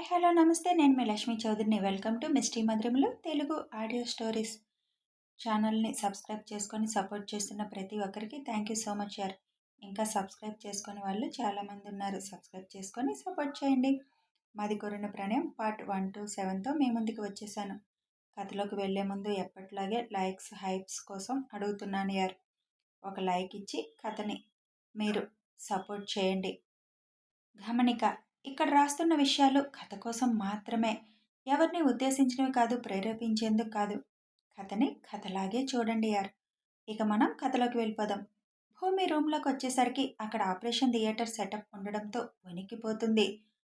Hello నమస్తే. నేను మీ లక్ష్మీ చౌదరిని. వెల్కమ్ టు మిస్టీ మధురములు తెలుగు ఆడియో స్టోరీస్ ఛానల్ని సబ్స్క్రైబ్ చేసుకొని సపోర్ట్ చేస్తున్న ప్రతి ఒక్కరికి థ్యాంక్ యూ సో మచ్ యార్. ఇంకా సబ్స్క్రైబ్ చేసుకొని వాళ్ళు చాలామంది ఉన్నారు. సబ్స్క్రైబ్ చేసుకొని సపోర్ట్ చేయండి. మాది కోరిన ప్రణయం పార్ట్ 1-7తో మీ ముందుకు వచ్చేసాను. కథలోకి వెళ్లే ముందు ఎప్పట్లాగే లైక్స్ హైప్స్ కోసం అడుగుతున్నాను యార్. ఒక లైక్ ఇచ్చి కథని మీరు సపోర్ట్ చేయండి. గమనిక: ఇక్కడ రాస్తున్న విషయాలు కథ కోసం మాత్రమే, ఎవరిని ఉద్దేశించినవి కాదు, ప్రేరేపించేందుకు కాదు. కథని కథలాగే చూడండి యార్. ఇక మనం కథలోకి వెళ్ళిపోదాం. భూమి రూమ్లోకి వచ్చేసరికి అక్కడ ఆపరేషన్ థియేటర్ సెటప్ ఉండడంతో వణికిపోతుంది.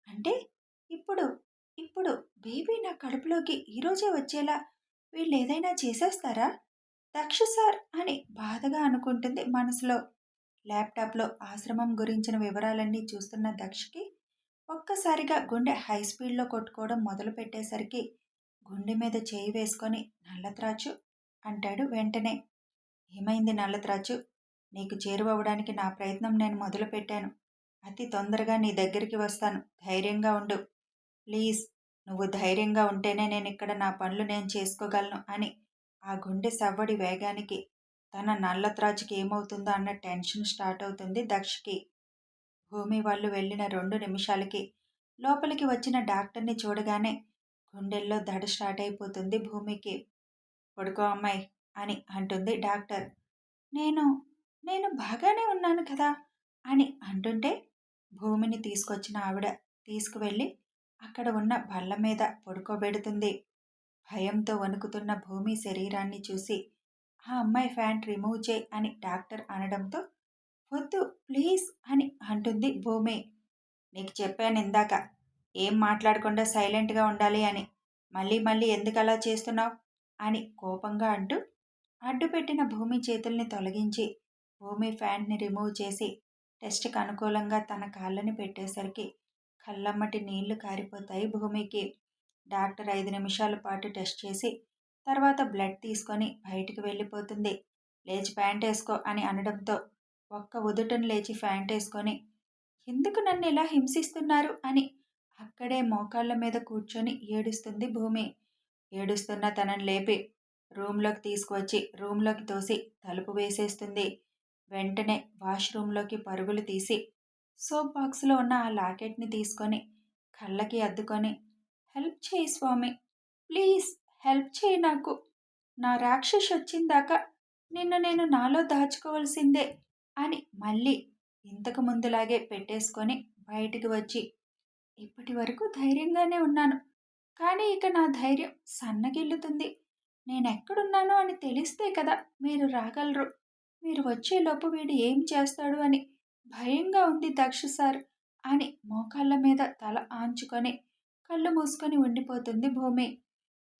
అంటే ఇప్పుడు ఇప్పుడు బేబీ నా కడుపులోకి ఈరోజే వచ్చేలా వీళ్ళు ఏదైనా చేసేస్తారా దక్ష సార్ అని బాధగా అనుకుంటుంది మనసులో. ల్యాప్టాప్లో ఆశ్రమం గురించిన వివరాలన్నీ చూస్తున్న దక్షకి ఒక్కసారిగా గుండె హై స్పీడ్లో కొట్టుకోవడం మొదలు పెట్టేసరికి గుండె మీద చేయి వేసుకొని నల్లత్రాచు అంటాడు వెంటనే. ఏమైంది నల్లత్రాచు? నీకు చేరువవడానికి నా ప్రయత్నం నేను మొదలు పెట్టాను. అతి తొందరగా నీ దగ్గరికి వస్తాను. ధైర్యంగా ఉండు. ప్లీజ్, నువ్వు ధైర్యంగా ఉంటేనే నేను ఇక్కడ నా పనులు నేను చేసుకోగలను అని ఆ గుండె సవ్వడి వేగానికి తన నల్లత్రాచుకి ఏమవుతుందో అన్న టెన్షన్ స్టార్ట్ అవుతుంది దక్షకి. భూమి వాళ్ళు వెళ్ళిన 2 నిమిషాలకి లోపలికి వచ్చిన డాక్టర్ని చూడగానే గుండెల్లో దడ స్టార్ట్ అయిపోతుంది భూమికి. పడుకో అమ్మాయి అని అంటుంది డాక్టర్. నేను నేను బాగానే ఉన్నాను కదా అని అంటుంటే భూమిని తీసుకొచ్చిన ఆవిడ తీసుకువెళ్ళి అక్కడ ఉన్న బల్ల మీద పడుకోబెడుతుంది. భయంతో వణుకుతున్న భూమి శరీరాన్ని చూసి ఆ అమ్మాయి ఫ్యాంట్ రిమూవ్ చేయి అని డాక్టర్ అనడంతో వద్దు ప్లీజ్ అని అంటుంది భూమి. నీకు చెప్పాను ఇందాక, ఏం మాట్లాడకుండా సైలెంట్గా ఉండాలి అని. మళ్ళీ మళ్ళీ ఎందుకు అలా చేస్తున్నావు అని కోపంగా అంటూ అడ్డుపెట్టిన భూమి చేతుల్ని తొలగించి భూమి ఫ్యాంట్ని రిమూవ్ చేసి టెస్ట్కి అనుకూలంగా తన కాళ్ళని పెట్టేసరికి కళ్ళమ్మటి నీళ్లు కారిపోతాయి భూమికి. డాక్టర్ 5 నిమిషాల పాటు టెస్ట్ చేసి తర్వాత బ్లడ్ తీసుకొని బయటికి వెళ్ళిపోతుంది. లేచి ప్యాంట్ వేసుకో అని అనడంతో ఒక్క ఉదుటను లేచి ప్యాంట్ వేసుకొని ఎందుకు నన్ను ఇలా హింసిస్తున్నారు అని అక్కడే మోకాళ్ళ మీద కూర్చొని ఏడుస్తుంది భూమి. ఏడుస్తున్న తనని లేపి రూమ్లోకి తీసుకువచ్చి రూమ్లోకి తోసి తలుపు వేసేస్తుంది. వెంటనే వాష్రూమ్లోకి పరుగులు తీసి సోప్ బాక్స్లో ఉన్న ఆ లాకెట్ని తీసుకొని కళ్ళకి అద్దుకొని హెల్ప్ చేయి స్వామి, ప్లీజ్ హెల్ప్ చేయి, నాకు నా రాక్షసి వచ్చిందాకా నిన్ను నేను నాలో దాచుకోవాల్సిందే అని మళ్ళీ ఇంతకు ముందులాగే పెట్టేసుకొని బయటికి వచ్చి ఇప్పటి వరకు ధైర్యంగానే ఉన్నాను, కానీ ఇక నా ధైర్యం సన్నగిల్లుతుంది. నేనెక్కడున్నానో అని తెలిస్తే కదా మీరు రాగలరు. మీరు వచ్చేలోపు వీడు ఏం చేస్తాడు అని భయంగా ఉంది దక్ష సార్ అని మోకాళ్ళ మీద తల ఆంచుకొని కళ్ళు మూసుకొని ఉండిపోతుంది భూమి.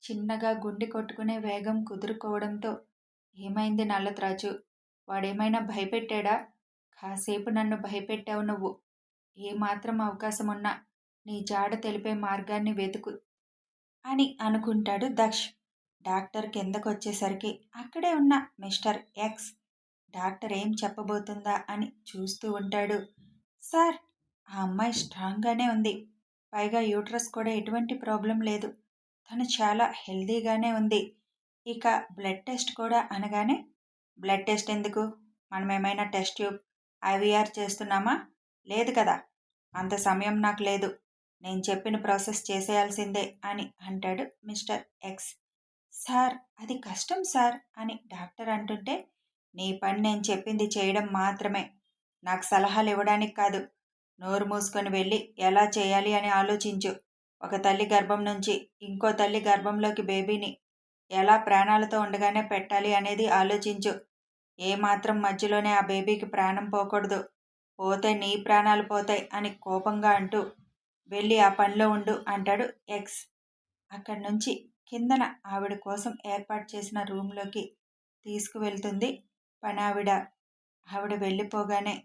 చిన్నగా గుండె కొట్టుకునే వేగం కుదురుకోవడంతో ఏమైంది నల్లత్రాజు? వాడేమైనా భయపెట్టాడా? కాసేపు నన్ను భయపెట్టావు నువ్వు. ఏమాత్రం అవకాశం ఉన్నా నీ జాడ తెలిపే మార్గాన్ని వెతుకు అని అనుకుంటాడు దక్ష్. డాక్టర్ కిందకొచ్చేసరికి అక్కడే ఉన్న మిస్టర్ ఎక్స్ డాక్టర్ ఏం చెప్పబోతుందా అని చూస్తూ ఉంటాడు. సార్, ఆ అమ్మాయి స్ట్రాంగ్గానే ఉంది. పైగా యూట్రస్ కూడా ఎటువంటి ప్రాబ్లం లేదు. తను చాలా హెల్దీగానే ఉంది. ఇక బ్లడ్ టెస్ట్ కూడా అనగానే, బ్లడ్ టెస్ట్ ఎందుకు? మనం ఏమైనా టెస్ట్ ట్యూబ్ ఐవీఆర్ చేస్తున్నామా? లేదు కదా. అంత సమయం నాకు లేదు. నేను చెప్పిన ప్రాసెస్ చేసేయాల్సిందే అని అంటాడు మిస్టర్ ఎక్స్. సార్, అది కష్టం సార్ అని డాక్టర్ అంటుంటే, నీ పని నేను చెప్పింది చేయడం మాత్రమే. నాకు సలహాలు ఇవ్వడానికి కాదు. నోరు మూసుకొని వెళ్ళి ఎలా చేయాలి అని ఆలోచించు. ఒక తల్లి గర్భం నుంచి ఇంకో తల్లి గర్భంలోకి బేబీని ఎలా ప్రాణాలతో ఉండగానే పెట్టాలి అనేది ఆలోచించు. ఏమాత్రం మధ్యలోనే ఆ బేబీకి ప్రాణం పోకూడదు. పోతే నీ ప్రాణాలు పోతాయి అని కోపంగా అంటూ వెళ్ళి ఆ పనిలో ఉండు అంటాడు ఎక్స్. అక్కడి నుంచి కిందన ఆవిడ కోసం ఏర్పాటు చేసిన రూమ్లోకి తీసుకువెళ్తుంది పనావిడ. ఆవిడ వెళ్ళిపోగానే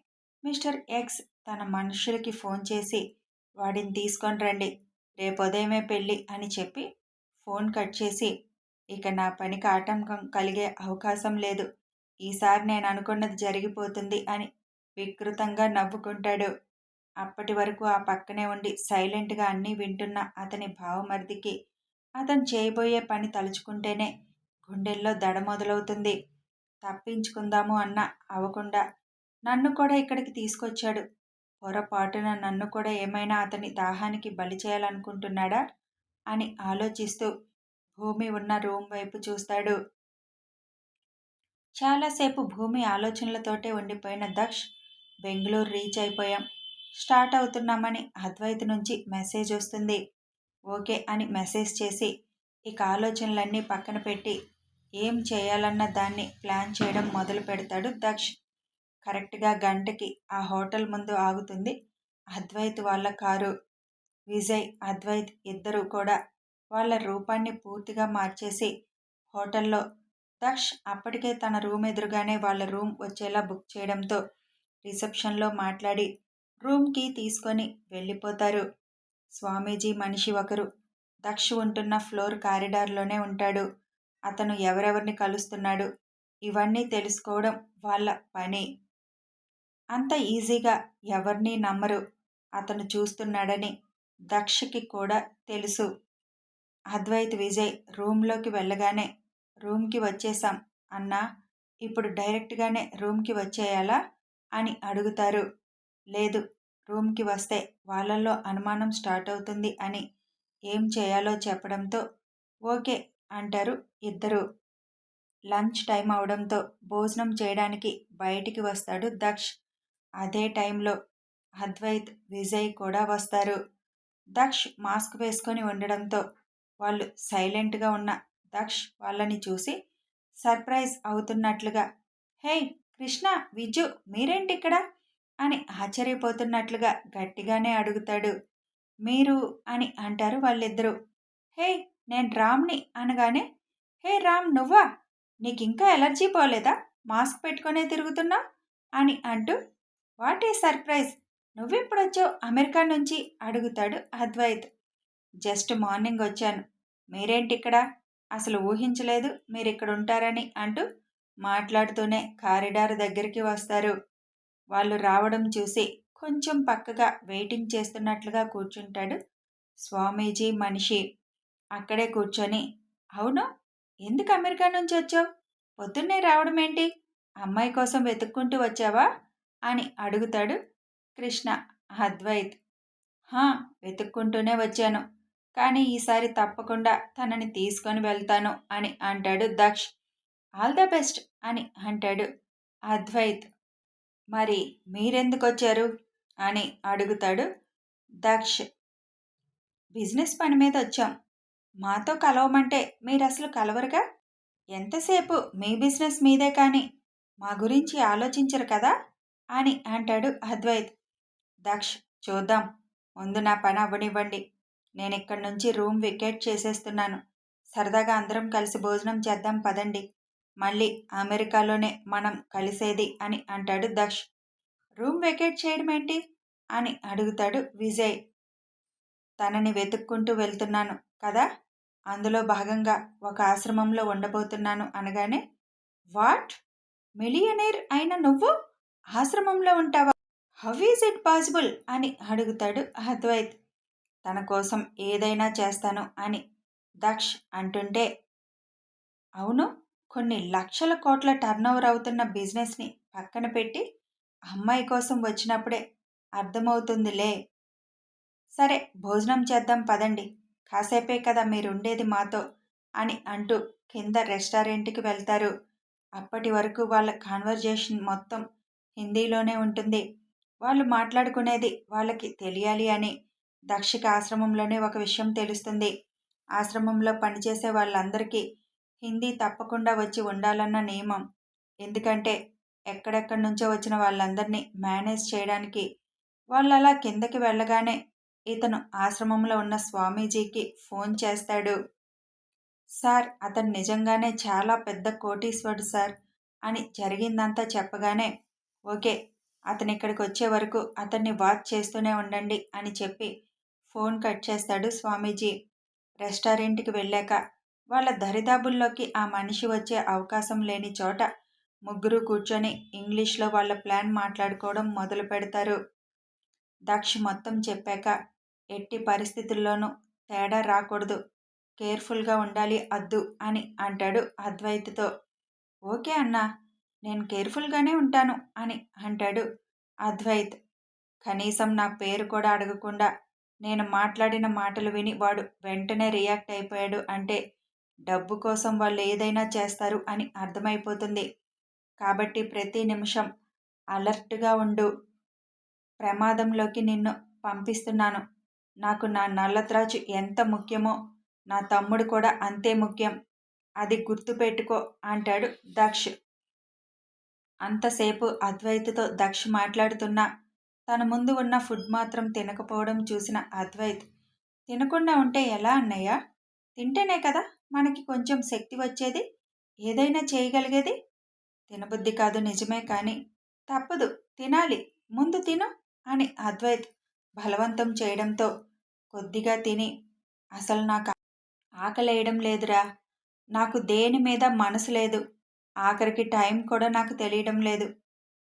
మిస్టర్ ఎక్స్ తన మనుషులకి ఫోన్ చేసి వాడిని తీసుకొని రండి, రేపు ఉదయమే పెళ్ళి అని చెప్పి ఫోన్ కట్ చేసి, ఇక నా పనికి ఆటంకం కలిగే అవకాశం లేదు, ఈసారి నేను అనుకున్నది జరిగిపోతుంది అని వికృతంగా నవ్వుకుంటాడు. అప్పటి వరకు ఆ పక్కనే ఉండి సైలెంట్గా అన్నీ వింటున్న అతని భావమరిదికి అతను చేయబోయే పని తలుచుకుంటేనే గుండెల్లో దడ మొదలవుతుంది. తప్పించుకుందాము అన్న అవ్వకుండా నన్ను కూడా ఇక్కడికి తీసుకొచ్చాడు. పొరపాటున నన్ను కూడా ఏమైనా అతని దాహానికి బలి చేయాలనుకుంటున్నాడా అని ఆలోచిస్తూ భూమి ఉన్న రూమ్ వైపు చూస్తాడు. చాలాసేపు భూమి ఆలోచనలతోటే ఉండిపోయిన దక్ష్ బెంగళూరు రీచ్ అయిపోయాం, స్టార్ట్ అవుతున్నామని అద్వైత్ నుంచి మెసేజ్ వస్తుంది. ఓకే అని మెసేజ్ చేసి ఇక ఆలోచనలన్నీ పక్కన పెట్టి ఏం చేయాలన్న దాన్ని ప్లాన్ చేయడం మొదలు పెడతాడు దక్ష్. కరెక్ట్గా గంటకి ఆ హోటల్ ముందు ఆగుతుంది అద్వైత్ వాళ్ళ కారు. విజయ్, అద్వైత్ ఇద్దరూ కూడా వాళ్ళ రూపాన్ని పూర్తిగా మార్చేసి హోటల్లో దక్ష్ అప్పటికే తన రూమ్ ఎదురుగానే వాళ్ళ రూమ్ వచ్చేలా బుక్ చేయడంతో రిసెప్షన్లో మాట్లాడి రూమ్ కీ తీసుకొని వెళ్ళిపోతారు. స్వామీజీ మనిషి ఒకరు దక్ష్ ఉంటున్న ఫ్లోర్ కారిడార్లోనే ఉంటాడు. అతను ఎవరెవరిని కలుస్తున్నాడు ఇవన్నీ తెలుసుకోవడం వాళ్ళ పని. అంత ఈజీగా ఎవరినీ నమ్మరు. అతను చూస్తున్నాడని దక్షకి కూడా తెలుసు. అద్వైత్, విజయ్ రూమ్లోకి వెళ్ళగానే రూమ్కి వచ్చేసాం అన్నా, ఇప్పుడు డైరెక్ట్గానే రూమ్కి వచ్చేయాలా అని అడుగుతారు. లేదు, రూమ్కి వస్తే వాళ్ళల్లో అనుమానం స్టార్ట్ అవుతుంది అని ఏం చేయాలో చెప్పడంతో ఓకే అంటారు ఇద్దరు. లంచ్ టైం అవడంతో భోజనం చేయడానికి బయటికి వస్తాడు దక్ష్. అదే టైంలో అద్వైత్, విజయ్ కూడా వస్తారు. దక్ష్ మాస్క్ వేసుకొని ఉండడంతో వాళ్ళు సైలెంట్గా ఉన్న దక్ష్ వాళ్ళని చూసి సర్ప్రైజ్ అవుతున్నట్లుగా హే కృష్ణ, విజు మీరేంటి ఇక్కడ అని ఆశ్చర్యపోతున్నట్లుగా గట్టిగానే అడుగుతాడు. మీరు అని అంటారు వాళ్ళిద్దరూ. హే నేను రామ్ని అనగానే హే రామ్ నువ్వా, నీకింకా ఎలర్జీ పోలేదా, మాస్క్ పెట్టుకునే తిరుగుతున్నా అని అంటూ వాట్ ఏ సర్ప్రైజ్, నువ్వెప్పుడొచ్చావు అమెరికా నుంచి అడుగుతాడు అద్వైత్. జస్ట్ మార్నింగ్ వచ్చాను, మీరేంటి ఇక్కడ, అసలు ఊహించలేదు మీరు ఇక్కడ ఉంటారని అంటూ మాట్లాడుతూనే కారిడార్ దగ్గరికి వస్తారు. వాళ్ళు రావడం చూసి కొంచెం పక్కగా వెయిటింగ్ చేస్తున్నట్లుగా కూర్చుంటాడు స్వామీజీ మనిషి. అక్కడే కూర్చొని అవును, ఎందుకు అమెరికా నుంచి వచ్చావు, పొద్దున్నే రావడం ఏంటి, అమ్మాయి కోసం వెతుక్కుంటూ వచ్చావా అని అడుగుతాడు కృష్ణ. అద్వైత్ హా, వెతుక్కుంటూనే వచ్చాను, కానీ ఈసారి తప్పకుండా తనని తీసుకొని వెళ్తాను అని అంటాడు దక్ష్. ఆల్ ద బెస్ట్ అని అంటాడు అద్వైత్. మరి మీరెందుకు వచ్చారు అని అడుగుతాడు దక్ష్. బిజినెస్ పని మీద వచ్చాం, మాతో కలవమంటే మీరు అసలు కలవరుగా, ఎంతసేపు మీ బిజినెస్ మీదే కానీ మా గురించి ఆలోచించరు కదా అని అంటాడు అద్వైత్. దక్ష్ చూద్దాం, ముందు నా పని అవ్వనివ్వండి, నేను ఇక్కడి నుంచి రూమ్ వికేట్ చేసేస్తున్నాను, సరదాగా అందరం కలిసి భోజనం చేద్దాం పదండి, మళ్ళీ అమెరికాలోనే మనం కలిసేది అని అంటాడు దక్ష్. రూమ్ వెకేట్ చేయడం ఏంటి అని అడుగుతాడు విజయ్. తనని వెతుక్కుంటూ వెళ్తున్నాను కదా, అందులో భాగంగా ఒక ఆశ్రమంలో ఉండబోతున్నాను అనగానే వాట్, మిలియనీర్ అయిన నువ్వు ఆశ్రమంలో ఉంటావా, హౌ ఈజ్ ఇట్ పాసిబుల్ అని అడుగుతాడు అద్వైత్. తన కోసం ఏదైనా చేస్తాను అని దక్ష్ అంటుంటే అవును, కొన్ని లక్షల కోట్ల టర్నోవర్ అవుతున్న బిజినెస్ని పక్కన పెట్టి అమ్మాయి కోసం వచ్చినప్పుడే అర్థమవుతుందిలే. సరే భోజనం చేద్దాం పదండి, కాసేపే కదా మీరుండేది మాతో అని అంటూ కింద రెస్టారెంట్కి వెళ్తారు. అప్పటి వరకు వాళ్ళ కాన్వర్జేషన్ మొత్తం హిందీలోనే ఉంటుంది. వాళ్ళు మాట్లాడుకునేది వాళ్ళకి తెలియాలి అని దక్షిక ఆశ్రమంలోనే ఒక విషయం తెలుస్తుంది. ఆశ్రమంలో పనిచేసే వాళ్ళందరికీ హిందీ తప్పకుండా వచ్చి ఉండాలన్న నియమం. ఎందుకంటే ఎక్కడెక్కడి నుంచో వచ్చిన వాళ్ళందరినీ మేనేజ్ చేయడానికి. వాళ్ళు అలా కిందకి వెళ్ళగానే ఇతను ఆశ్రమంలో ఉన్న స్వామీజీకి ఫోన్ చేస్తాడు. సార్, అతను నిజంగానే చాలా పెద్ద కోటీశ్వరుడు సార్ అని జరిగిందంతా చెప్పగానే ఓకే, అతను ఇక్కడికి వచ్చే వరకు అతన్ని వాచ్ చేస్తూనే ఉండండి అని చెప్పి ఫోన్ కట్ చేస్తాడు స్వామీజీ. రెస్టారెంట్కి వెళ్ళాక వాళ్ళ దరిదాపుల్లోకి ఆ మనిషి వచ్చే అవకాశం లేని చోట ముగ్గురు కూర్చొని ఇంగ్లీష్లో వాళ్ళ ప్లాన్ మాట్లాడుకోవడం మొదలు పెడతారు. దక్ష్ మొత్తం చెప్పాక ఎట్టి పరిస్థితుల్లోనూ తేడా రాకూడదు, కేర్ఫుల్గా ఉండాలి అద్దు అని అంటాడు అద్వైత్తో. ఓకే అన్నా, నేను కేర్ఫుల్గానే ఉంటాను అని అంటాడు అద్వైత్. కనీసం నా పేరు కూడా అడగకుండా నేను మాట్లాడిన మాటలు విని వాడు వెంటనే రియాక్ట్ అయిపోయాడు అంటే డబ్బు కోసం వాళ్ళు ఏదైనా చేస్తారు అని అర్థమైపోతుంది. కాబట్టి ప్రతి నిమిషం అలర్ట్గా ఉండు. ప్రమాదంలోకి నిన్ను పంపిస్తున్నాను. నాకు నా నల్లత్రాచు ఎంత ముఖ్యమో నా తమ్ముడు కూడా అంతే ముఖ్యం. అది గుర్తుపెట్టుకో అంటాడు దక్ష్. అంతసేపు అద్వైత్తో దక్ష్ మాట్లాడుతున్నా తన ముందు ఉన్న ఫుడ్ మాత్రం తినకపోవడం చూసిన అద్వైత్, తినకుండా ఉంటే ఎలా అన్నయ్య? తింటేనే కదా మనకి కొంచెం శక్తి వచ్చేది, ఏదైనా చేయగలిగేది. తినబుద్ధి కాదు నిజమే, కానీ తప్పదు, తినాలి, ముందు తిను అని అద్వైత్ బలవంతం చేయడంతో కొద్దిగా తిని, అసలు నాకు ఆకలేయడం లేదురా, నాకు దేని మీద మనసు లేదు, ఆఖరికి టైం కూడా నాకు తెలియడం లేదు,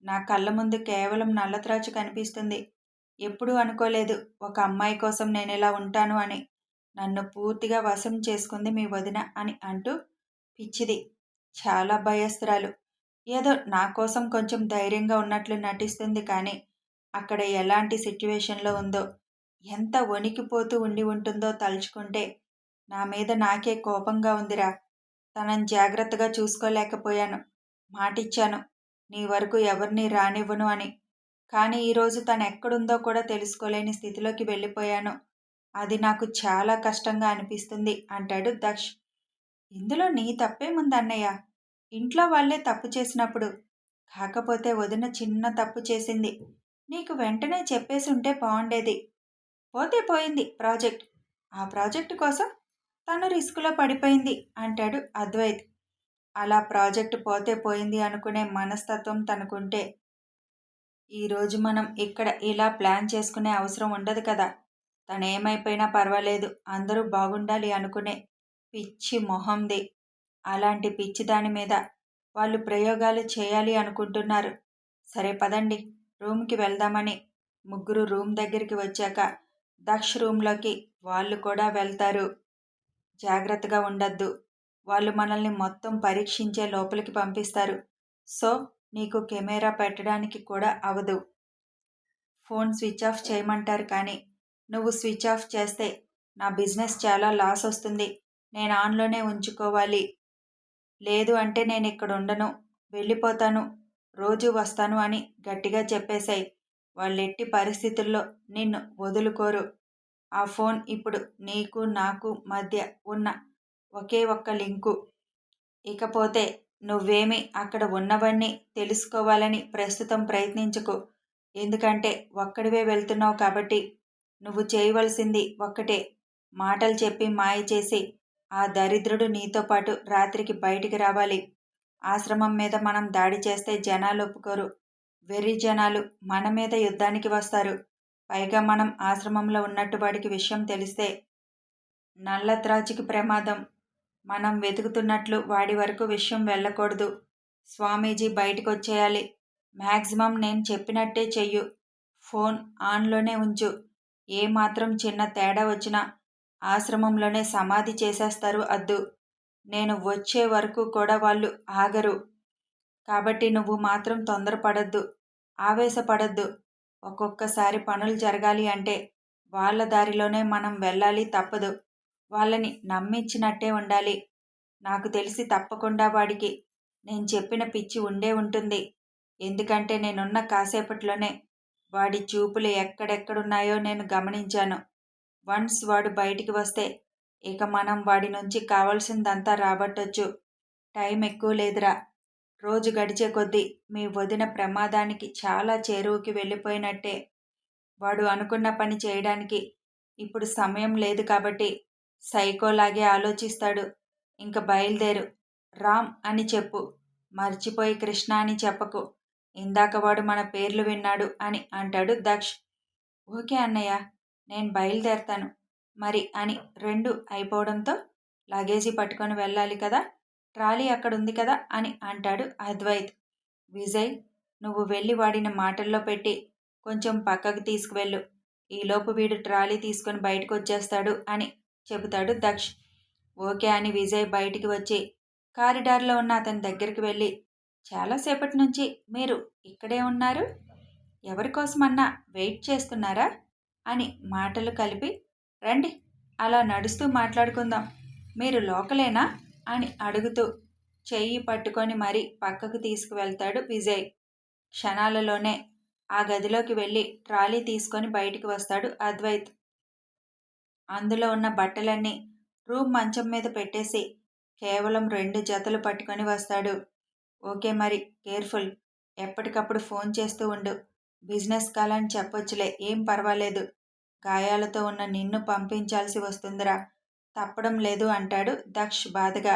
నా కళ్ళ ముందు కేవలం నల్లత్రాచు కనిపిస్తుంది. ఎప్పుడూ అనుకోలేదు ఒక అమ్మాయి కోసం నేను ఇలా ఉంటాను అని. నన్ను పూర్తిగా వశం చేసుకుంది మీ వదిన అని అంటూ, పిచ్చిది, చాలా భయస్తురాలు, ఏదో నా కోసం కొంచెం ధైర్యంగా ఉన్నట్లు నటిస్తుంది, కానీ అక్కడ ఎలాంటి సిట్యువేషన్లో ఉందో, ఎంత వణికిపోతూ ఉండి ఉంటుందో తలుచుకుంటే నా మీద నాకే కోపంగా ఉందిరా. తనని జాగ్రత్తగా చూసుకోలేకపోయాను. మాటిచ్చాను నీ వరకు ఎవరిని రానివ్వను అని. కానీ ఈరోజు తను ఎక్కడుందో కూడా తెలుసుకోలేని స్థితిలోకి వెళ్ళిపోయాను. అది నాకు చాలా కష్టంగా అనిపిస్తుంది అంటాడు దక్ష్. ఇందులో నీ తప్పేముందన్నయ్య? ఇంట్లో వాళ్ళే తప్పు చేసినప్పుడు, కాకపోతే వదిన చిన్న తప్పు చేసింది, నీకు వెంటనే చెప్పేసి ఉంటే బాగుండేది. పోతే పోయింది ప్రాజెక్ట్, ఆ ప్రాజెక్టు కోసం తను రిస్కులో పడిపోయింది అంటాడు అద్వైత్. అలా ప్రాజెక్టు పోతే పోయింది అనుకునే మనస్తత్వం తనకుంటే ఈరోజు మనం ఇక్కడ ఇలా ప్లాన్ చేసుకునే అవసరం ఉండదు కదా. తనేమైపోయినా పర్వాలేదు, అందరూ బాగుండాలి అనుకునే పిచ్చి మొహంది. అలాంటి పిచ్చి దాని మీద వాళ్ళు ప్రయోగాలు చేయాలి అనుకుంటున్నారు. సరే పదండి, రూమ్కి వెళ్దామని ముగ్గురు రూమ్ దగ్గరికి వచ్చాక దక్ష్ రూమ్లోకి వాళ్ళు కూడా వెళ్తారు. జాగ్రత్తగా ఉండద్దు, వాళ్ళు మనల్ని మొత్తం పరీక్షించే లోపలికి పంపిస్తారు. సో నీకు కెమెరా పెట్టడానికి కూడా అవదు. ఫోన్ స్విచ్ ఆఫ్ చేయమంటారు, కానీ నువ్వు స్విచ్ ఆఫ్ చేస్తే నా బిజినెస్ చాలా లాస్ వస్తుంది. నేను ఆన్లోనే ఉంచుకోవాలి. లేదు అంటే నేను ఇక్కడ ఉండను, వెళ్ళిపోతాను, రోజు వస్తాను అని గట్టిగా చెప్పేశాయి. వాళ్ళెట్టి పరిస్థితుల్లో నిన్ను వదులుకోరు. ఆ ఫోన్ ఇప్పుడు నీకు నాకు మధ్య ఉన్న ఒకే ఒక్క లింకు. ఇకపోతే నువ్వేమీ అక్కడ ఉన్నవన్నీ తెలుసుకోవాలని ప్రస్తుతం ప్రయత్నించకు. ఎందుకంటే ఒక్కడివే వెళ్తున్నావు కాబట్టి. నువ్వు చేయవలసింది ఒక్కటే, మాటలు చెప్పి మాయ చేసి ఆ దరిద్రుడు నీతో పాటు రాత్రికి బయటికి రావాలి. ఆశ్రమం మీద మనం దాడి చేస్తే జనాలు ఒప్పుకోరు. వెర్రి జనాలు మన మీద యుద్ధానికి వస్తారు. పైగా మనం ఆశ్రమంలో ఉన్నట్టు వాడికి విషయం తెలిస్తే నల్లత్రాచుకి ప్రమాదం. మనం వెతుకుతున్నట్లు వాడి వరకు విషయం వెళ్ళకూడదు. స్వామీజీ బయటికి వచ్చేయాలి. మ్యాక్సిమం నేను చెప్పినట్టే చెయ్యు. ఫోన్ ఆన్లోనే ఉంచు. ఏమాత్రం చిన్న తేడా వచ్చినా ఆశ్రమంలోనే సమాధి చేసేస్తారు అద్దు. నేను వచ్చే వరకు కూడా వాళ్ళు ఆగరు. కాబట్టి నువ్వు మాత్రం తొందరపడద్దు, ఆవేశపడద్దు. ఒక్కొక్కసారి పనులు జరగాలి అంటే వాళ్ళ దారిలోనే మనం వెళ్ళాలి, తప్పదు. వాళ్ళని నమ్మించినట్టే ఉండాలి. నాకు తెలిసి తప్పకుండా వాడికి నేను చెప్పిన పిచ్చి ఉండే ఉంటుంది. ఎందుకంటే నేనున్న కాసేపట్లోనే వాడి చూపులు ఎక్కడెక్కడున్నాయో నేను గమనించాను. వన్స్ వాడు బయటికి వస్తే ఇక మనం వాడి నుంచి కావాల్సిందంతా రాబట్టొచ్చు. టైం ఎక్కువ లేదురా. రోజు గడిచే కొద్దీ మీ వదిన ప్రమాదానికి చాలా చేరువుకి వెళ్ళిపోయినట్టే. వాడు అనుకున్న పని చేయడానికి ఇప్పుడు సమయం లేదు కాబట్టి సైకోలాగే ఆలోచిస్తాడు. ఇంక బయలుదేరు, రామ్ అని చెప్పు, మర్చిపోయి కృష్ణ అని చెప్పకు. ఇందాక వాడు మన పేర్లు విన్నాడు అని అంటాడు దక్ష్. ఓకే అన్నయ్య, నేను బయలుదేరతాను మరి అని రెండు అయిపోవడంతో లగేజీ పట్టుకొని వెళ్ళాలి కదా, ట్రాలీ అక్కడ ఉంది కదా అని అంటాడు అద్వైత్. విజయ్, నువ్వు వెళ్ళి వాడిని మాటల్లో పెట్టి కొంచెం పక్కకు తీసుకువెళ్ళు. ఈలోపు వీడు ట్రాలీ తీసుకొని బయటకు వచ్చేస్తాడు అని చెబుతాడు దక్ష్. ఓకే అని విజయ్ బయటికి వచ్చి కారిడార్లో ఉన్న అతని దగ్గరికి వెళ్ళి, చాలాసేపటి నుంచి మీరు ఇక్కడే ఉన్నారు, ఎవరికోసమన్నా వెయిట్ చేస్తున్నారా అని మాటలు కలిపి, రండి అలా నడుస్తూ మాట్లాడుకుందాం, మీరు లోకలేనా అని అడుగుతూ చెయ్యి పట్టుకొని మరీ పక్కకు తీసుకువెళ్తాడు విజయ్. క్షణాలలోనే ఆ గదిలోకి వెళ్ళి ట్రాలీ తీసుకొని బయటికి వస్తాడు అద్వైత్. అందులో ఉన్న బట్టలన్నీ రూమ్ మంచం మీద పెట్టేసి కేవలం 2 జతలు పట్టుకొని వస్తాడు. ఓకే మరి కేర్ఫుల్, ఎప్పటికప్పుడు ఫోన్ చేస్తూ ఉండు. బిజినెస్ కాల్ అని చెప్పొచ్చులే, ఏం పర్వాలేదు. గాయాలతో ఉన్న నిన్ను పంపించాల్సి వస్తుందిరా, తప్పడం లేదు అంటాడు దక్ష్ బాధగా.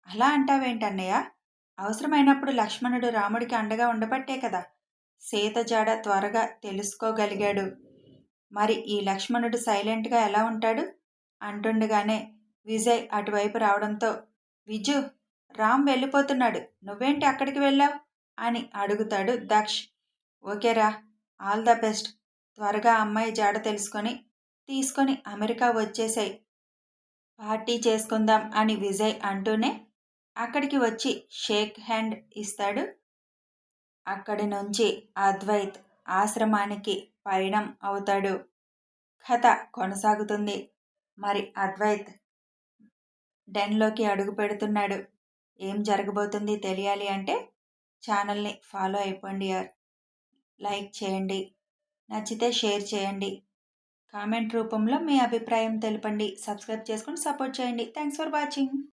అలా అంటావేంటన్నయ్య? అవసరమైనప్పుడు లక్ష్మణుడు రాముడికి అండగా ఉండబట్టే కదా సీత జాడ త్వరగా తెలుసుకోగలిగాడు. మరి ఈ లక్ష్మణుడు సైలెంట్గా ఎలా ఉంటాడు అంటుండగానే విజయ్ అటువైపు రావడంతో, విజు, రామ్ వెళ్ళిపోతున్నాడు, నువ్వేంటి అక్కడికి వెళ్ళావు అని అడుగుతాడు దక్ష్. ఓకేరా, ఆల్ ద బెస్ట్, త్వరగా అమ్మాయి జాడ తీసుకొని అమెరికా వచ్చేసాయి, పార్టీ చేసుకుందాం అని విజయ్ అంటూనే అక్కడికి వచ్చి షేక్ హ్యాండ్ ఇస్తాడు. అక్కడి నుంచి అద్వైత్ ఆశ్రమానికి పయనం అవుతాడు. కథ కొనసాగుతుంది. మరి అద్వైత్ డెన్లోకి అడుగు పెడుతున్నాడు. ఏం జరగబోతుంది తెలియాలి అంటే ఛానల్ని ఫాలో అయిపోండి. లైక్ చేయండి, నచ్చితే షేర్ చేయండి, కామెంట్ రూపంలో మీ అభిప్రాయం తెలపండి, సబ్స్క్రైబ్ చేసుకొని సపోర్ట్ చేయండి. Thanks for watching.